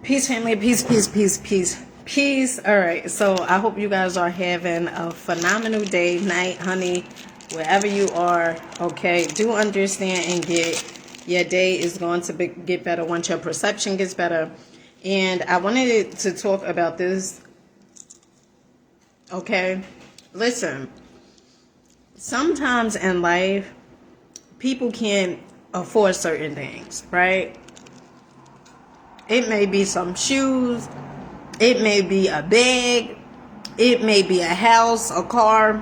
Peace, family. Peace, peace, peace, peace, peace. All right. So I hope you guys are having a phenomenal day, night, honey, wherever you are. Okay. Do understand and get your day is going to get better once your perception gets better. And I wanted to talk about this. Okay. Listen, sometimes in life, people can't afford certain things, right? It may be some shoes, it may be a bag, it may be a house, a car,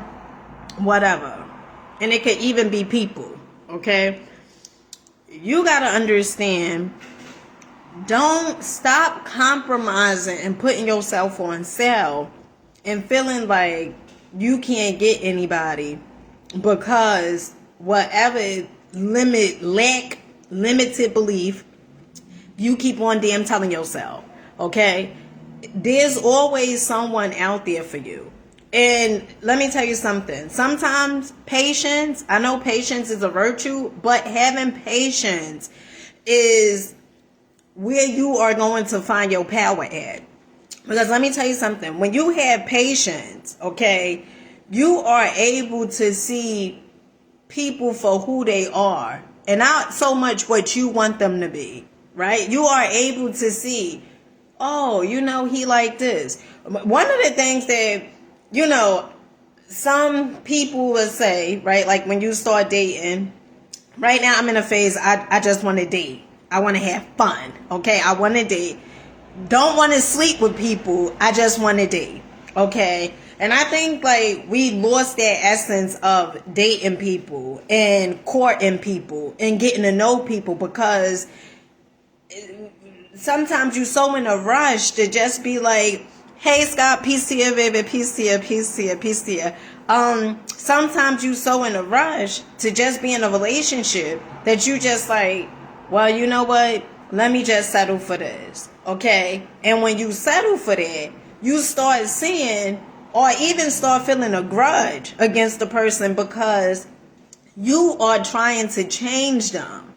whatever. And it could even be people, okay? You gotta understand, don't stop compromising and putting yourself on sale and feeling like you can't get anybody because whatever limited belief you keep on damn telling yourself, okay? There's always someone out there for you. And let me tell you something. Sometimes patience, I know patience is a virtue, but having patience is where you are going to find your power at. Because let me tell you something. When you have patience, okay, you are able to see people for who they are and not so much what you want them to be. Right? You are able to see, oh, he like this. One of the things that, some people will say, right? Like when you start dating, right now I'm in a phase, I just want to date. I want to have fun. Okay. I want to date. Don't want to sleep with people. I just want to date. Okay. And I think like we lost that essence of dating people and courting people and getting to know people because sometimes you're so in a rush to just be like, hey, Scott, peace to you, baby, peace to you, peace to you, peace to you. Sometimes you're so in a rush to just be in a relationship that you just like, well, you know what? Let me just settle for this, okay? And when you settle for that, you start seeing or even start feeling a grudge against the person because you are trying to change them.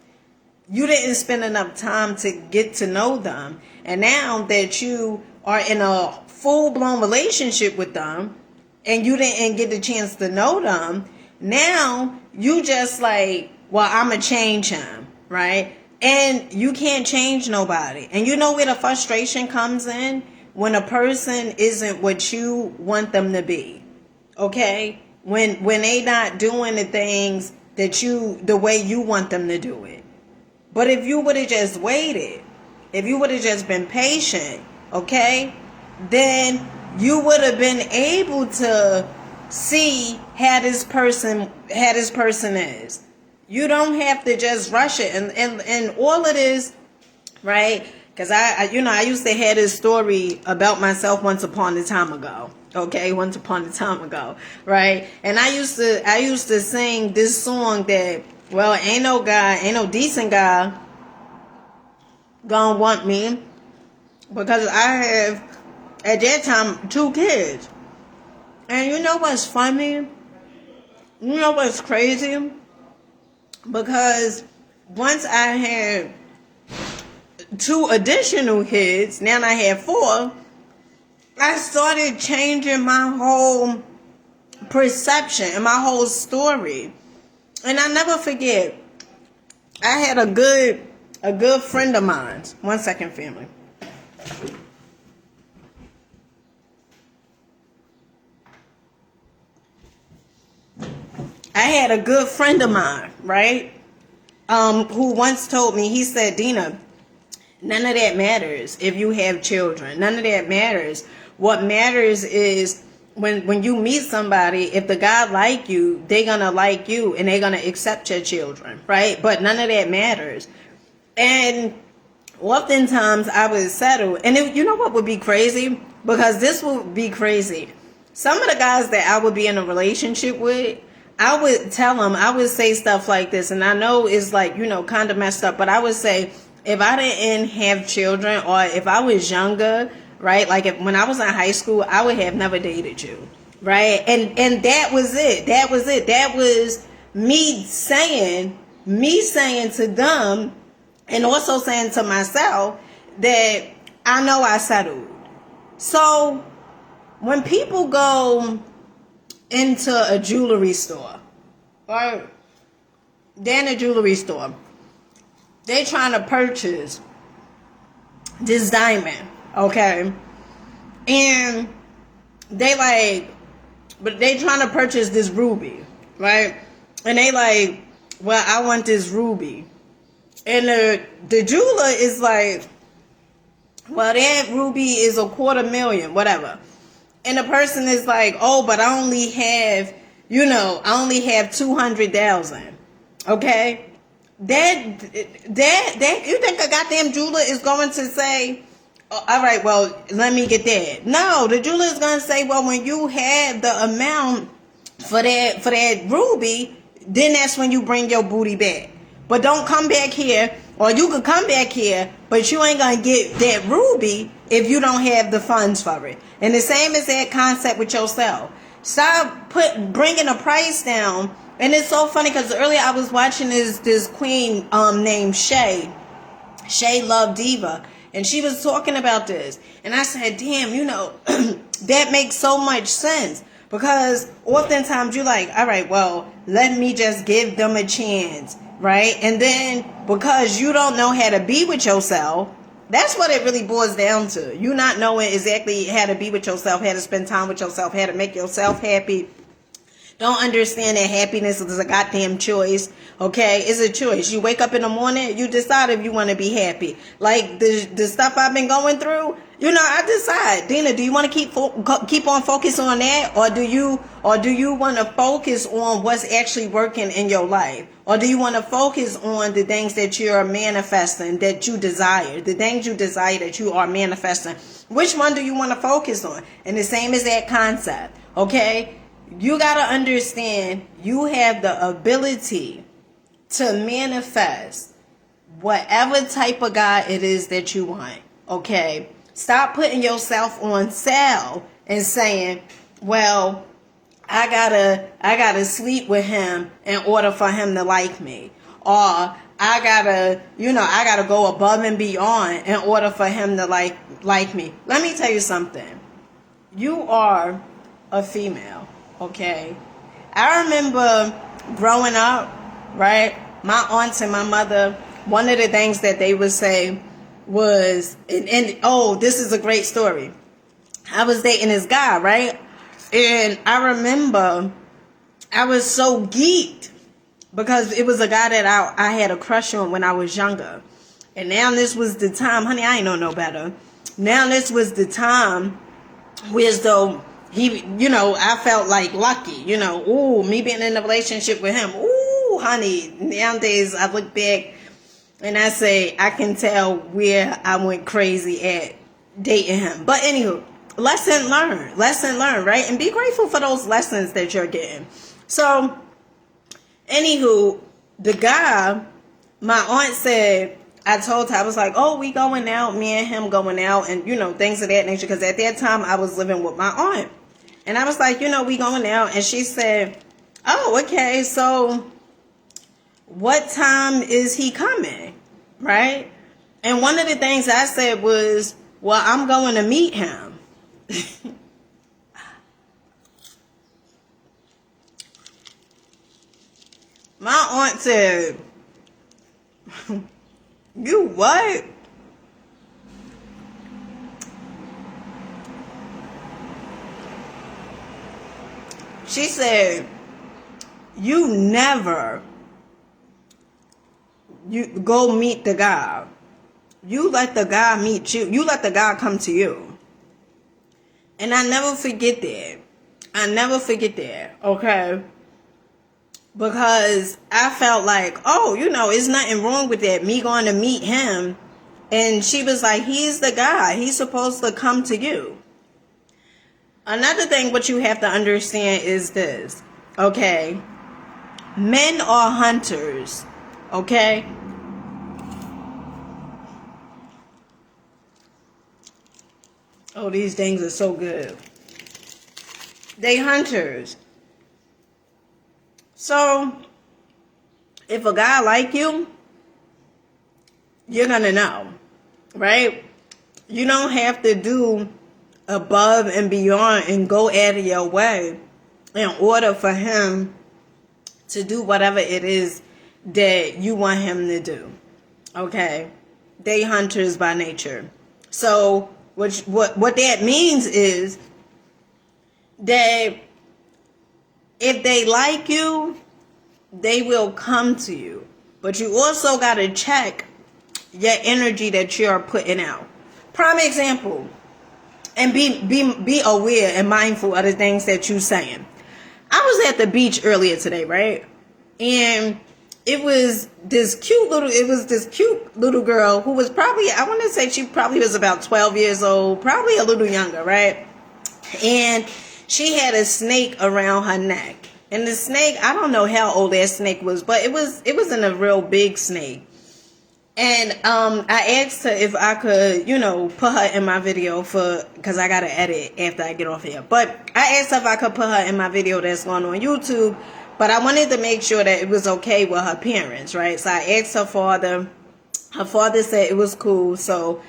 You didn't spend enough time to get to know them. And now that you are in a full-blown relationship with them and you didn't get the chance to know them, now you just like, well, I'm going to change him, right? And you can't change nobody. And you know where the frustration comes in? When a person isn't what you want them to be, okay? When they not doing the things that the way you want them to do it. But if you would have just waited, if you would have just been patient, okay, then you would have been able to see how this person is. You don't have to just rush it. And all of this, right? Because I used to have this story about myself once upon a time ago. Okay, once upon a time ago, right? And I used to sing this song that, well, ain't no decent guy gonna want me because I have, at that time, 2 kids. And you know what's funny? You know what's crazy? Because once I had 2 additional kids, now I have 4, I started changing my whole perception and my whole story. And I never forget, I had a good friend of mine. One second, family. I had a good friend of mine, right? Who once told me, he said, Dina, none of that matters if you have children. None of that matters. What matters is when you meet somebody, if the guy like you, they're going to like you and they're going to accept your children, right? But none of that matters. And oftentimes I would settle. And you know what would be crazy? Because this would be crazy. Some of the guys that I would be in a relationship with, I would tell them, I would say stuff like this. And I know it's like, kind of messed up. But I would say, if I didn't have children or if I was younger, right? Like when I was in high school, I would have never dated you, right? And that was it. That was it. That was me saying to them and also saying to myself that I know I settled. So when people go into a jewelry store, right? They're in a jewelry store. They trying to purchase this diamond, okay? And they like, but they trying to purchase this ruby, right? And they like, well, I want this ruby. And the jeweler is like, well, that ruby is $250,000, whatever. And the person is like, oh, but I only have, I only have 200,000. Okay? That you think a goddamn jeweler is going to say, oh, all right, well, let me get that. No, the jeweler is going to say, well, when you have the amount for that ruby, then that's when you bring your booty back. But don't come back here, or you could come back here, but you ain't gonna get that ruby if you don't have the funds for it. And the same is that concept with yourself. Stop bringing the price down. And it's so funny because earlier I was watching this queen named Shay Love Diva, and she was talking about this, and I said, damn, that makes so much sense. Because oftentimes you're like, all right, well, let me just give them a chance, right? And then because you don't know how to be with yourself, that's what it really boils down to. You not knowing exactly how to be with yourself, how to spend time with yourself, how to make yourself happy. Don't understand that happiness is a goddamn choice, okay? It's a choice. You wake up in the morning, you decide if you want to be happy. Like the stuff I've been going through, I decide. Dina, do you want to keep on focus on that, or do you want to focus on what's actually working in your life, or do you want to focus on the things that you're manifesting, that you desire, the things you desire that you are manifesting? Which one do you want to focus on? And the same is that concept, okay? You got to understand you have the ability to manifest whatever type of God it is that you want, okay? Stop putting yourself on sale and saying, well, I gotta sleep with him in order for him to like me. Or I gotta go above and beyond in order for him to like me. Let me tell you something. You are a female. Okay, I remember growing up, right? My aunts and my mother, one of the things that they would say was, and oh, this is a great story. I was dating this guy, right? And I remember I was so geeked because it was a guy that I had a crush on when I was younger. And now this was the time, honey, I ain't know no better. Now this was the time where though he, I felt like lucky, ooh, me being in a relationship with him. Ooh, honey, nowadays I look back and I say, I can tell where I went crazy at dating him. But anywho, lesson learned, right? And be grateful for those lessons that you're getting. So, anywho, the guy, my aunt said, I told her, I was like, oh, we going out, me and him going out, and, things of that nature. Because at that time, I was living with my aunt. And I was like, we going out. And she said, oh, okay, so what time is he coming? Right? And one of the things I said was, well, I'm going to meet him. My aunt said, you what? She said, you go meet the guy. You let the guy meet you. You let the guy come to you. And I never forget that. Okay? Because I felt like, oh, it's nothing wrong with that. Me going to meet him. And she was like, he's the guy. He's supposed to come to you. Another thing what you have to understand is this. Okay? Men are hunters. Okay? Oh, these things are so good. They hunters. So, if a guy like you, you're gonna know, right? You don't have to do above and beyond and go out of your way in order for him to do whatever it is that you want him to do. Okay? They hunters by nature. So what that means is that if they like you, they will come to you. But you also got to check your energy that you're putting out. Prime example, and be aware and mindful of the things that you're saying. I was at the beach earlier today, right? And it was this cute little girl who was probably, I want to say she probably was about 12 years old, probably a little younger, right? And she had a snake around her neck. And the snake, I don't know how old that snake was, but it wasn't a real big snake. And I asked her if I could, put her in my video because I got to edit after I get off here. But I asked her if I could put her in my video that's going on YouTube. But I wanted to make sure that it was okay with her parents, right? So I asked her father. Her father said it was cool. So,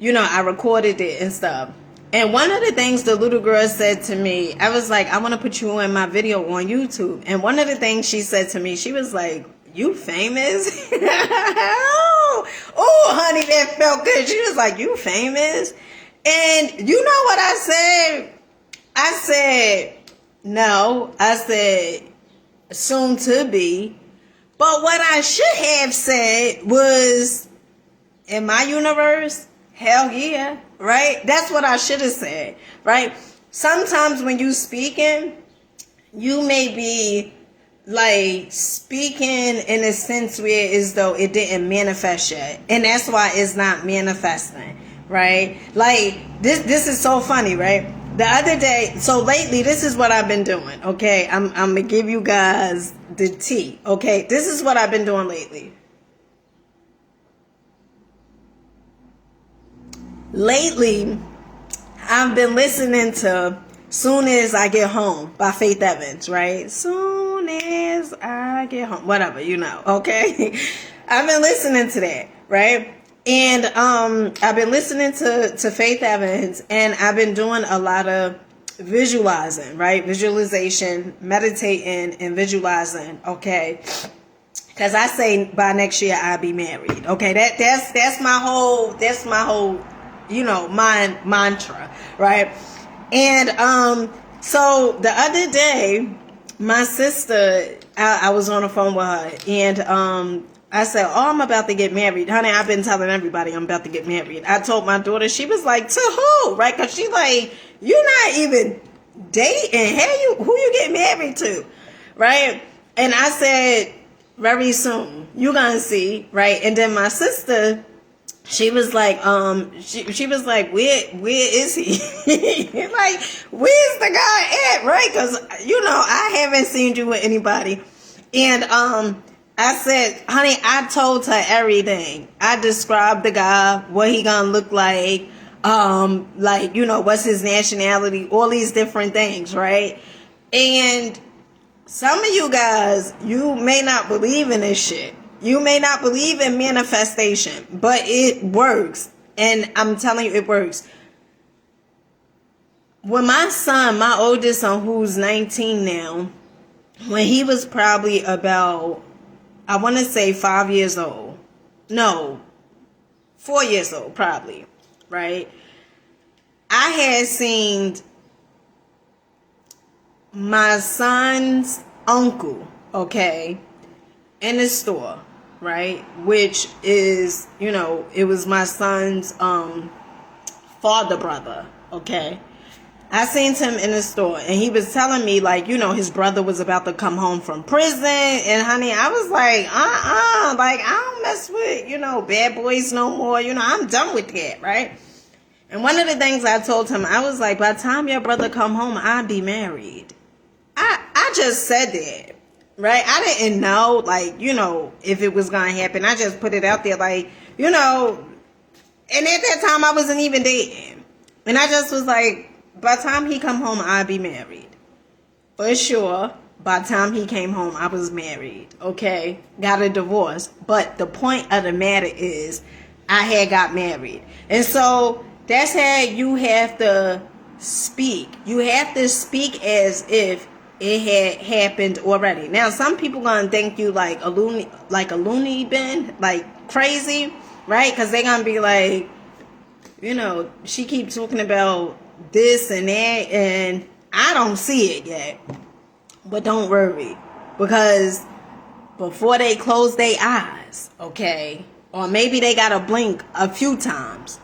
I recorded it and stuff. And one of the things the little girl said to me, I was like, I want to put you in my video on YouTube. And one of the things she said to me, she was like, you famous? Oh, honey, that felt good. She was like, you famous? And you know what I said? I said, no. I said, soon to be. But what I should have said was, in my universe, hell yeah, right? That's what I should have said, right? Sometimes when you speaking, you may be like speaking in a sense where as though it didn't manifest yet, and that's why it's not manifesting, right? Like this is so funny, right? The other day, so lately, this is what I've been doing. Okay, I'm gonna give you guys the tea. Okay, this is what I've been doing lately. Lately, I've been listening to Soon As I Get Home by Faith Evans, right? Soon as I get home. Whatever, okay? I've been listening to that, right? And I've been listening to Faith Evans, and I've been doing a lot of visualizing, right? Visualization, meditating, and visualizing, okay? Because I say by next year I'll be married, okay? That's my whole mantra, right? And so the other day, my sister, I was on the phone with her, and I said, oh, I'm about to get married. Honey, I've been telling everybody I'm about to get married. I told my daughter, she was like, to who? Right? Because she like, you're not even dating. Who you get married to? Right? And I said, very soon. You're going to see. Right? And then my sister, she was like, she was like, where is he? Like, where's the guy at? Right? Because, I haven't seen you with anybody. And, I said, honey, I told her everything. I described the guy, what he gonna look like, what's his nationality, all these different things, right? And some of you guys, you may not believe in this shit. You may not believe in manifestation, but it works. And I'm telling you, it works. When my son, my oldest son, who's 19 now, when he was probably about, I want to say 5 years old. No, 4 years old, probably, right? I had seen my son's uncle, okay, in the store, right? Which is, it was my son's father brother, okay? I seen him in the store, and he was telling me, like, his brother was about to come home from prison, and honey, I was like, like, I don't mess with, bad boys no more, I'm done with that, right? And one of the things I told him, I was like, by the time your brother come home, I'll be married. I just said that, right? I didn't know, like, if it was gonna happen. I just put it out there, like, and at that time, I wasn't even dating, and I just was like, by the time he come home, I'll be married. For sure, by the time he came home, I was married, okay? Got a divorce. But the point of the matter is, I had got married. And so, That's how you have to speak. You have to speak as if it had happened already. Now, some people gonna think you like a loony bin, like crazy, right? Because they gonna be like, she keeps talking about this and that, and I don't see it yet. But don't worry, because before they close their eyes, okay, or maybe they gotta blink a few times,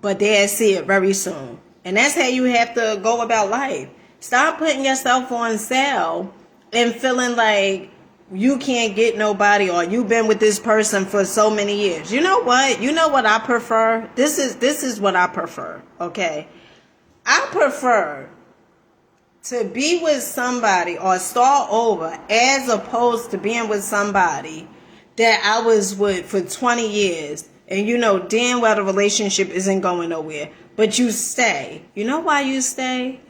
but they'll see it very soon. And that's how you have to go about life. Stop putting yourself on sale and feeling like you can't get nobody, or you've been with this person for so many years. You know what? You know what I prefer? This is what I prefer, okay? I prefer to be with somebody or start over as opposed to being with somebody that I was with for 20 years and you know damn well the relationship isn't going nowhere, but you stay. You know why you stay?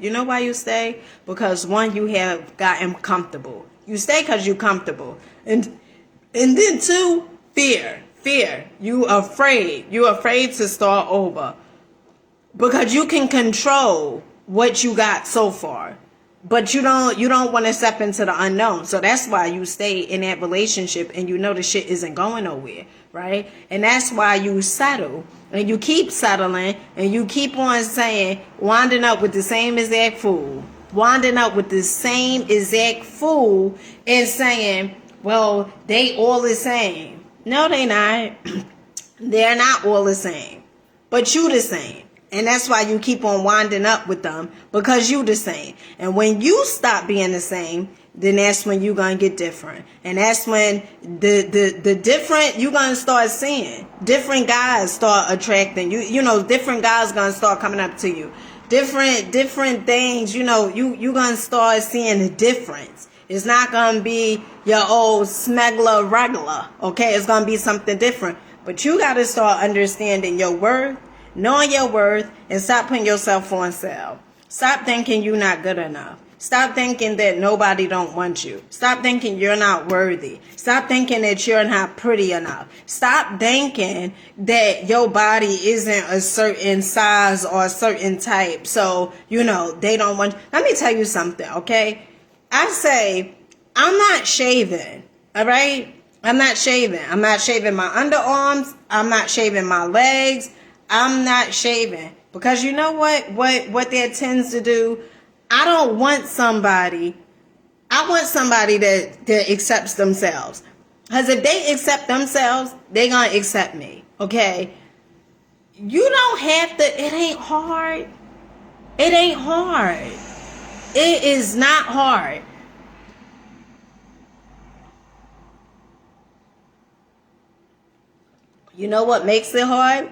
Because one, you have gotten comfortable. You stay because you're comfortable. And then two, fear. You're afraid to start over because you can control what you got so far, but you don't want to step into the unknown. So that's why you stay in that relationship and you know the shit isn't going nowhere, right? And that's why you settle and you keep settling and you keep on saying, winding up with the same exact fool and saying, well, they all the same. No, they not. They're not all the same, but you the same. And that's why you keep on winding up with them, because you the same. And when you stop being the same, then that's when you're going to get different. And that's when the different, you're going to start seeing. Different guys start attracting you. You know, different guys going to start coming up to you. Different things, you're going to start seeing the difference. It's not going to be your old smuggler regular, okay? It's going to be something different. But you got to start understanding your worth, knowing your worth, and stop putting yourself on sale. Stop thinking you're not good enough. Stop thinking that nobody don't want you. Stop thinking you're not worthy. Stop thinking that you're not pretty enough. Stop thinking that your body isn't a certain size or a certain type. So, they don't want you. Let me tell you something, okay? I say, I'm not shaving, all right? I'm not shaving. I'm not shaving my underarms. I'm not shaving my legs. I'm not shaving because you know what that tends to do? I want somebody that accepts themselves. Because if they accept themselves, they're going to accept me. Okay? You don't have to, it ain't hard. It ain't hard. It is not hard. You know what makes it hard?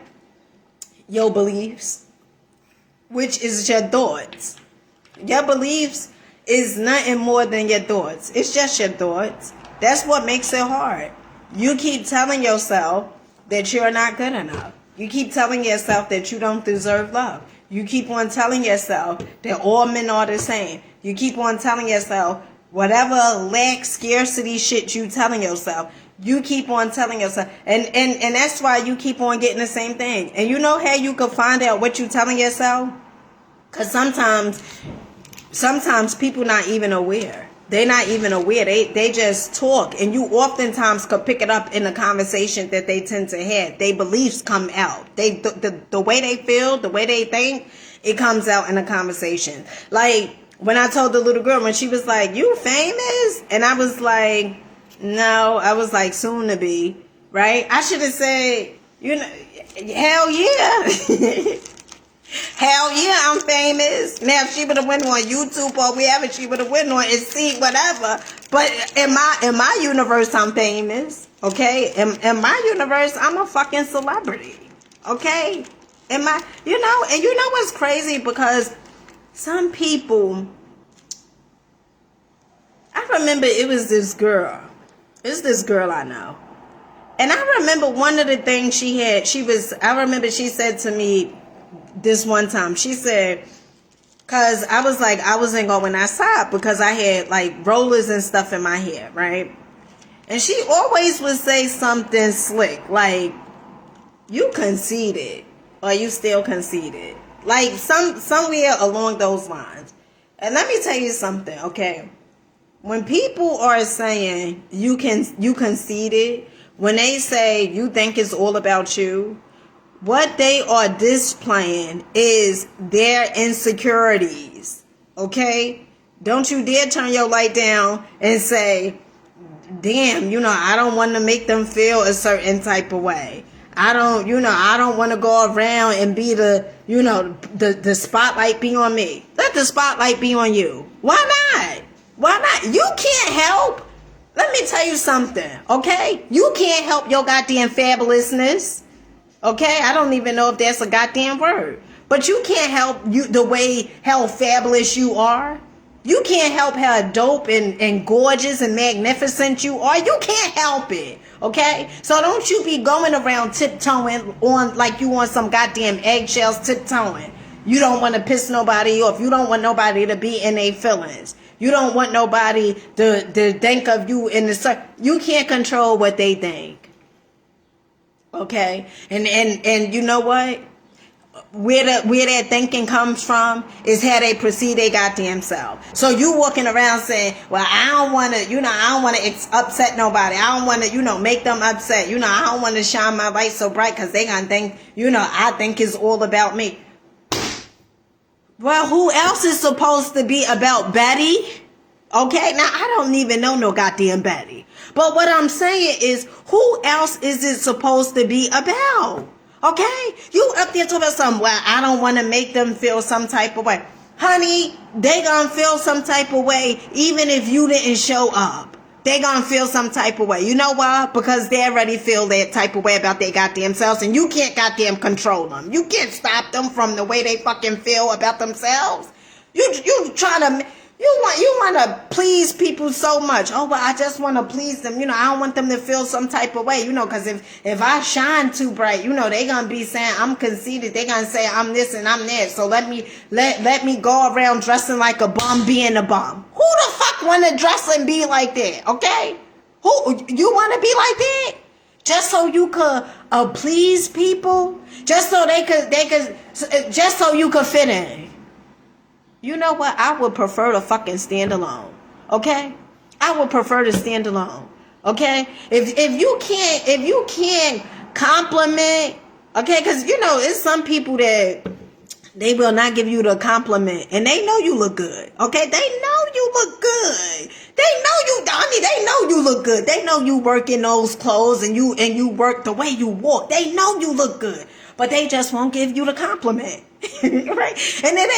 Your beliefs, which is your thoughts. Your beliefs is nothing more than your thoughts. It's just your thoughts. That's what makes it hard. You keep telling yourself that you're not good enough. You keep telling yourself that you don't deserve love. You keep on telling yourself that all men are the same. You keep on telling yourself whatever lack, scarcity shit you telling yourself. You keep on telling yourself. And that's why you keep on getting the same thing. And you know how you can find out what you're telling yourself? Because sometimes people not even aware. They're not even aware. They just talk. And you oftentimes could pick it up in the conversation that they tend to have. Their beliefs come out. The way they feel, the way they think, it comes out in the conversation. Like when I told the little girl, when she was like, you famous? And I was like, no, I was like, soon to be, right? I should have said, hell yeah. Hell yeah, I'm famous. Now, if she would have went on YouTube or wherever she would have went on and see whatever. But in my universe, I'm famous, okay? In my universe, I'm a fucking celebrity, okay? And you know what's crazy? Because some people, I remember it was this girl. It's this girl I know. And I remember one of the things I remember she said to me this one time, she said, cause I was like, I wasn't going outside because I had like rollers and stuff in my hair, right? And she always would say something slick, like, you conceited. or you still conceited? Like somewhere along those lines. And let me tell you something, okay? When people are saying you conceited, when they say you think it's all about you, what they are displaying is their insecurities. Okay? Don't you dare turn your light down and say, damn, I don't want to make them feel a certain type of way. I don't want to go around and be the spotlight be on me. Let the spotlight be on you. Why not? Why not? You can't help. Let me tell you something, okay? You can't help your goddamn fabulousness. Okay? I don't even know if that's a goddamn word. But you can't help the way how fabulous you are. You can't help how dope and gorgeous and magnificent you are. You can't help it. Okay? So don't you be going around tiptoeing on like you on some goddamn eggshells tiptoeing. You don't want to piss nobody off. You don't want nobody to be in their feelings. You don't want nobody to think of you in the... You can't control what they think. Okay? And you know what? Where that thinking comes from is how they perceive their goddamn self. So you walking around saying, well, I don't want to, I don't want to upset nobody. I don't want to, make them upset. I don't want to shine my light so bright because they gonna think, I think it's all about me. Well, who else is supposed to be about Betty? Okay, now I don't even know no goddamn Betty. But what I'm saying is, who else is it supposed to be about? Okay? You up there talking about something, well, I don't want to make them feel some type of way. Honey, they gonna feel some type of way even if you didn't show up. They gonna feel some type of way. You know why? Because they already feel that type of way about their goddamn selves, and you can't goddamn control them. You can't stop them from the way they fucking feel about themselves. You trying to... You want to please people so much. Oh, well, I just want to please them. I don't want them to feel some type of way, because if I shine too bright, they going to be saying I'm conceited. They going to say I'm this and I'm that. So let me go around dressing like a bum, being a bum. Who the fuck want to dress and be like that? Okay? Who, you want to be like that? Just so you could please people? Just so just so you could fit in? You know what? I would prefer to fucking stand alone. Okay? I would prefer to stand alone. Okay? If you can't compliment, okay, because it's some people that they will not give you the compliment, and they know you look good. Okay? They know you look good. They know you look good. They know you work in those clothes and you work the way you walk. They know you look good. But they just won't give you the compliment. Right? And it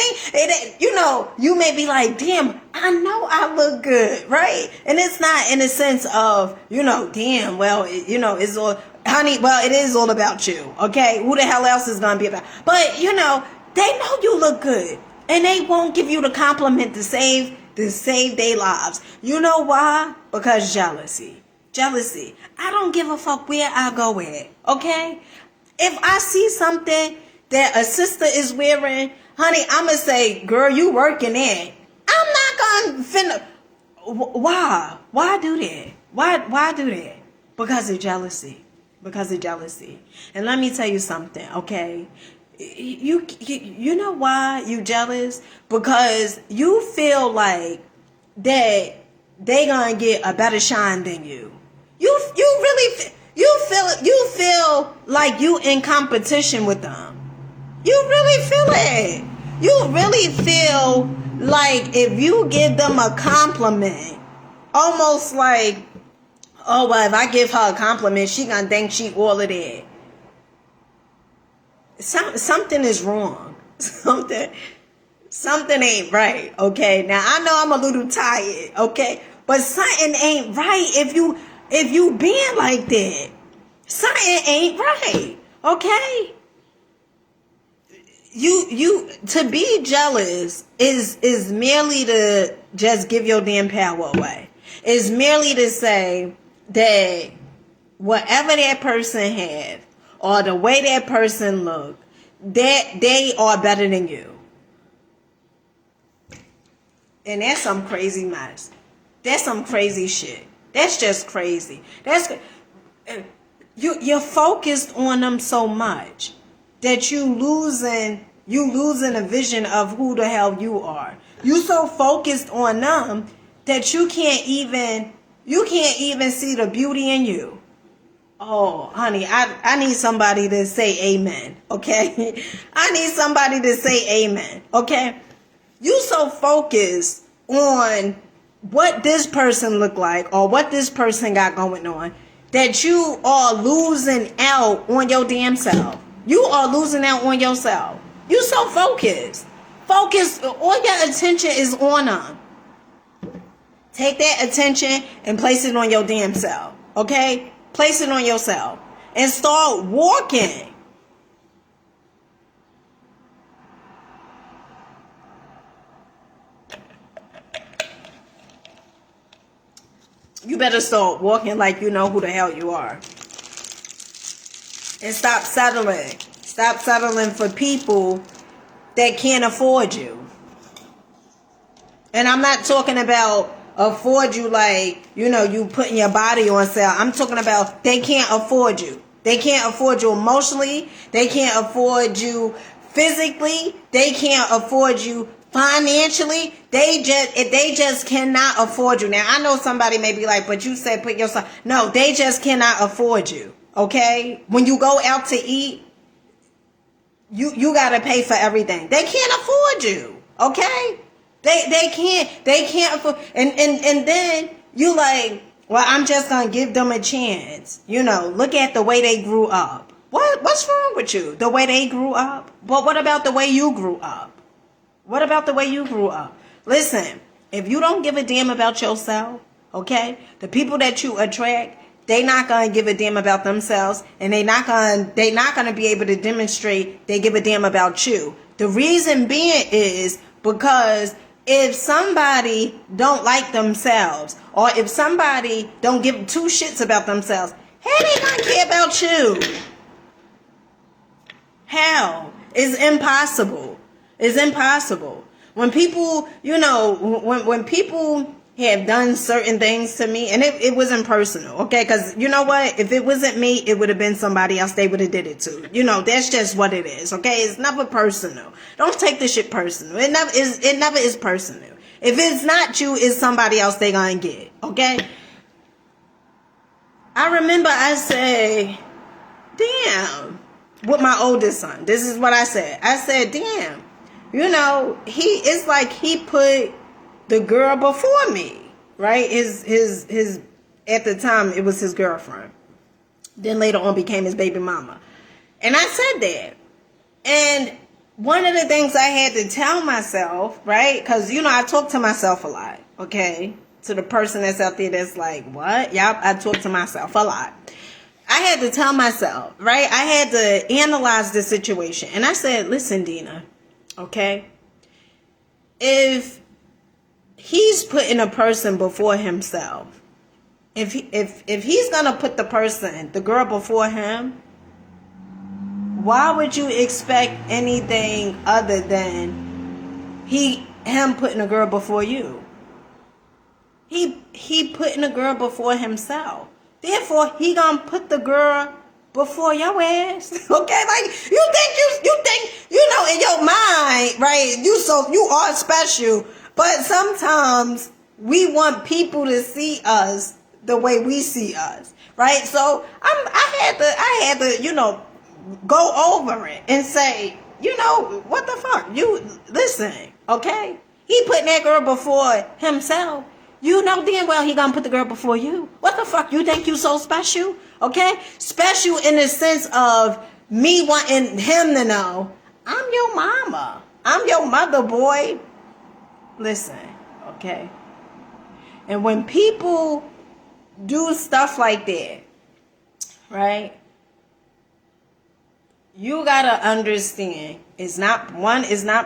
ain't, you may be like, damn, I know I look good, right? And it's not in the sense of, damn, well, it's all, honey, well, it is all about you, okay? Who the hell else is going to be about? But, they know you look good. And they won't give you the compliment to save their lives. You know why? Because jealousy. Jealousy. I don't give a fuck where I go at, okay? If I see something that a sister is wearing, honey, I'm going to say, girl, you working it. I'm not going to why? Why do that? Why do that? Because of jealousy. Because of jealousy. And let me tell you something, okay? You know why you jealous? Because you feel like that they going to get a better shine than you. You feel like you in competition with them. You really feel it. You really feel like if you give them a compliment, almost like, oh, well, if I give her a compliment, she gonna think she all of that. Something is wrong. Something ain't right, okay? Now, I know I'm a little tired, okay? But something ain't right if you being like that. Something ain't right, okay? You to be jealous is merely to just give your damn power away. It's merely to say that whatever that person have or the way that person look, that they are better than you. And that's some crazy mess. That's some crazy shit. That's just crazy. You're focused on them so much. that you losing a vision of who the hell you are. You so focused on them that you can't even see the beauty in you. Oh, honey, I need somebody to say amen, okay? I need somebody to say amen, okay? You so focused on what this person look like or what this person got going on that you are losing out on your damn self. You are losing out on yourself. You so focused. All your attention is on them. Take that attention and place it on your damn self, okay? Place it on yourself and start walking. You better start walking like you know who the hell you are. And stop settling. Stop settling for people that can't afford you. And I'm not talking about afford you like, you putting your body on sale. I'm talking about they can't afford you. They can't afford you emotionally. They can't afford you physically. They can't afford you financially. They just cannot afford you. Now, I know somebody may be like, but you said put yourself. No, they just cannot afford you. Okay? When you go out to eat, you got to pay for everything. They can't afford you. Okay? They can't afford, and then you like, well, I'm just gonna give them a chance. Look at the way they grew up. What's wrong with you? The way they grew up? But what about the way you grew up? What about the way you grew up? Listen, if you don't give a damn about yourself, okay, the people that you attract, they not gonna give a damn about themselves, and they not gonna be able to demonstrate they give a damn about you. The reason being is because if somebody don't like themselves, or if somebody don't give two shits about themselves, how they gonna care about you? How? It's impossible. It's impossible. When people, when people have done certain things to me, and it wasn't personal, okay? Because you know what? If it wasn't me, it would have been somebody else they would have did it to. That's just what it is, okay? It's never personal. Don't take this shit personal. It never is personal. If it's not you, it's somebody else they gonna get, okay? I remember I said, damn, with my oldest son. This is what I said. I said, damn, it's like he put the girl before me, right? His at the time it was his girlfriend. Then later on became his baby mama. And I said that. And one of the things I had to tell myself, right? Because, I talk to myself a lot, okay? To the person that's out there that's like, what? Yep, I talk to myself a lot. I had to tell myself, right? I had to analyze the situation. And I said, listen, Dina, okay? If he's putting a person before himself, if he's gonna put the girl before him, why would you expect anything other than him putting a girl before you? He putting a girl before himself. Therefore, he gonna put the girl before your ass. Okay, like you think in your mind, right? You are special. But sometimes we want people to see us the way we see us, right? So I had to, go over it and say, what the fuck? You listen, okay? He putting that girl before himself. You know damn well he gonna put the girl before you. What the fuck? You think you so special? Okay? Special in the sense of me wanting him to know, I'm your mama. I'm your mother, boy. Listen, okay? And when people do stuff like that, right? You gotta understand, it's not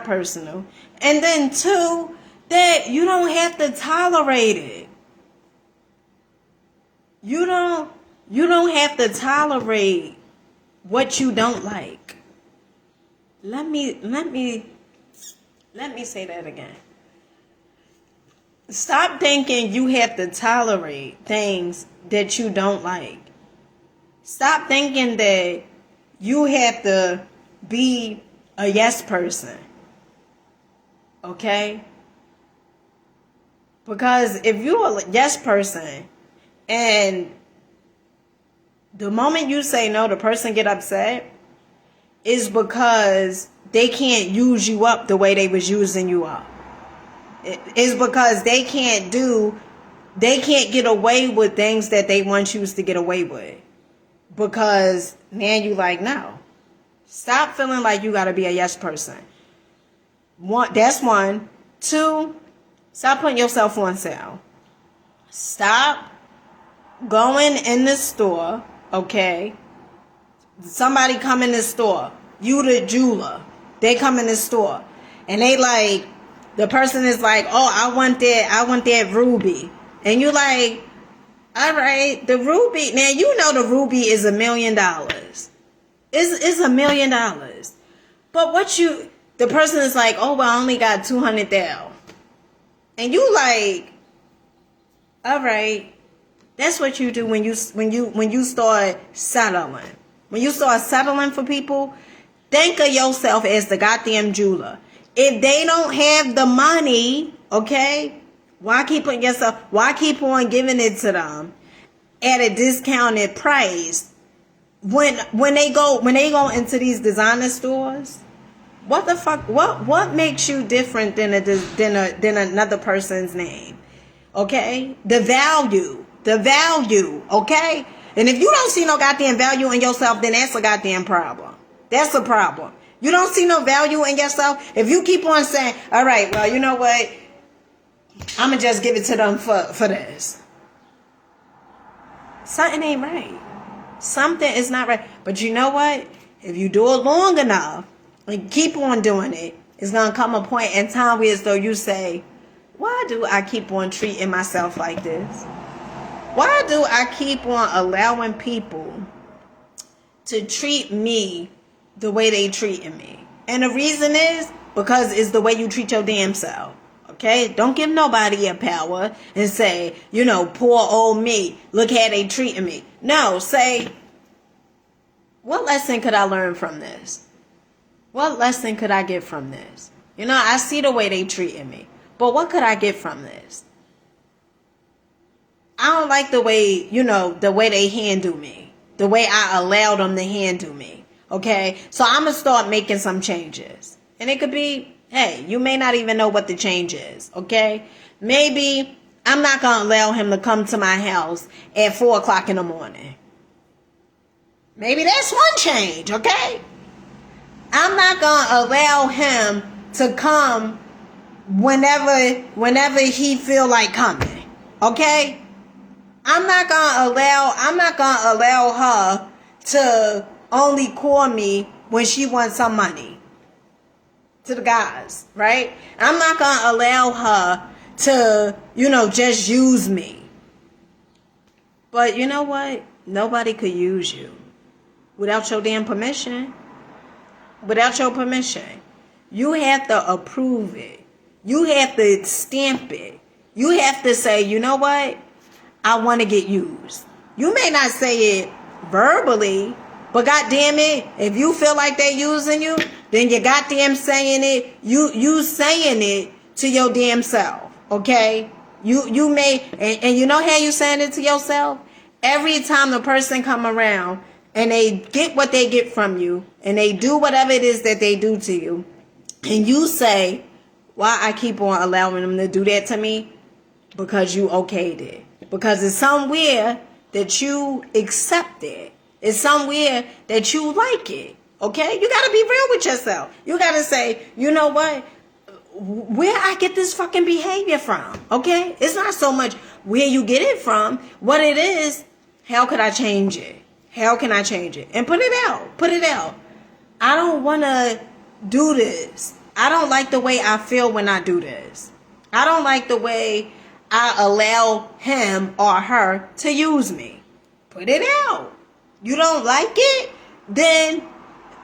personal. And then two, that you don't have to tolerate it. You don't have to tolerate what you don't like. Let me say that again. Stop thinking you have to tolerate things that you don't like. Stop thinking that you have to be a yes person. Okay? Because if you're a yes person and the moment you say no, the person get upset, is because they can't use you up the way they was using you up. It's because they can't get away with things that they want you to get away with. Because now you like, no. Stop feeling like you got to be a yes person. That's one. Two, stop putting yourself on sale. Stop going in the store, okay? Somebody come in the store. You the jeweler. They come in the store. And they like, the person is like, oh, I want that ruby. And you like, all right, the ruby. Now, you know the ruby is $1 million. It's $1 million. But the person is like, oh, well, I only got 200,000. And you like, all right, that's what you do when you start settling. When you start settling for people, think of yourself as the goddamn jeweler. If they don't have the money, okay, why keep on giving it to them at a discounted price? When they go into these designer stores, what the fuck? What makes you different than another person's name? Okay, the value. Okay, and if you don't see no goddamn value in yourself, then that's a goddamn problem. That's a problem. You don't see no value in yourself. If you keep on saying, all right, well, you know what? I'm going to just give it to them for this. Something ain't right. Something is not right. But you know what? If you do it long enough and keep on doing it, it's going to come a point in time where as though you say, why do I keep on treating myself like this? Why do I keep on allowing people to treat me the way they treating me? And the reason is because it's the way you treat your damn self. Okay? Don't give nobody a power and say, poor old me. Look how they treating me. No, say, what lesson could I learn from this? What lesson could I get from this? I see the way they treating me. But what could I get from this? I don't like the way, the way they handle me. The way I allow them to handle me. Okay? So I'm going to start making some changes. And it could be, hey, you may not even know what the change is. Okay? Maybe I'm not going to allow him to come to my house at 4 o'clock in the morning. Maybe that's one change. Okay? I'm not going to allow him to come whenever he feel like coming. Okay? I'm not gonna allow her to only call me when she wants some money. To the guys, right? I'm not gonna allow her to, just use me. But you know what? Nobody could use you without your damn permission. Without your permission. You have to approve it. You have to stamp it. You have to say, you know what? I want to get used. You may not say it verbally, but goddamn it, if you feel like they're using you, then you goddamn saying it. You saying it to your damn self, okay? You may, and you know how you saying it to yourself? Every time the person come around and they get what they get from you, and they do whatever it is that they do to you, and you say, why I keep on allowing them to do that to me? Because you okayed it. Because it's somewhere that you accept it. It's somewhere that you like it. Okay? You got to be real with yourself. You got to say, you know what? Where I get this fucking behavior from. Okay? It's not so much where you get it from. What it is, how could I change it? How can I change it? And put it out. Put it out. I don't want to do this. I don't like the way I feel when I do this. I don't like the way I allow him or her to use me. Put it out. You don't like it? Then,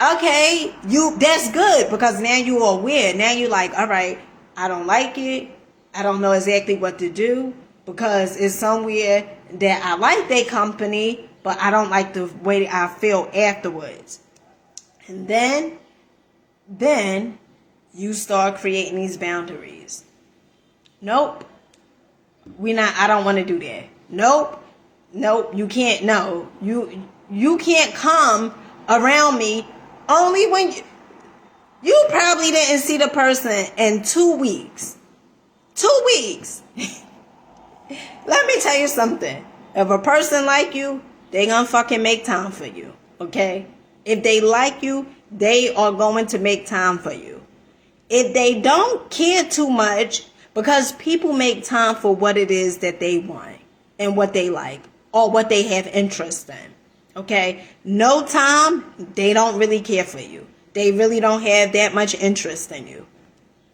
okay, that's good because now you're aware. Now you're like, all right, I don't like it. I don't know exactly what to do because it's somewhere that I like their company, but I don't like the way I feel afterwards. And then then you start creating these boundaries. Nope. I don't want to do that. Nope. You can't. No. You can't come around me only when you probably didn't see the person in 2 weeks. 2 weeks. Let me tell you something. If a person like you, they gonna fucking make time for you. Okay? If they like you, they are going to make time for you. If they don't care too much, because people make time for what it is that they want and what they like or what they have interest in. Okay? No time, they don't really care for you. They really don't have that much interest in you.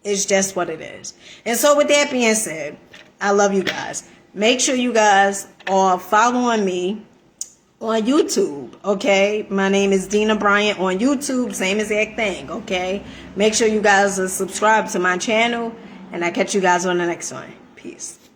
It's just what it is. And so with that being said, I love you guys. Make sure you guys are following me on YouTube, okay? My name is Dina Bryant on YouTube, same exact thing, okay? Make sure you guys are subscribed to my channel, and I catch you guys on the next one. Peace.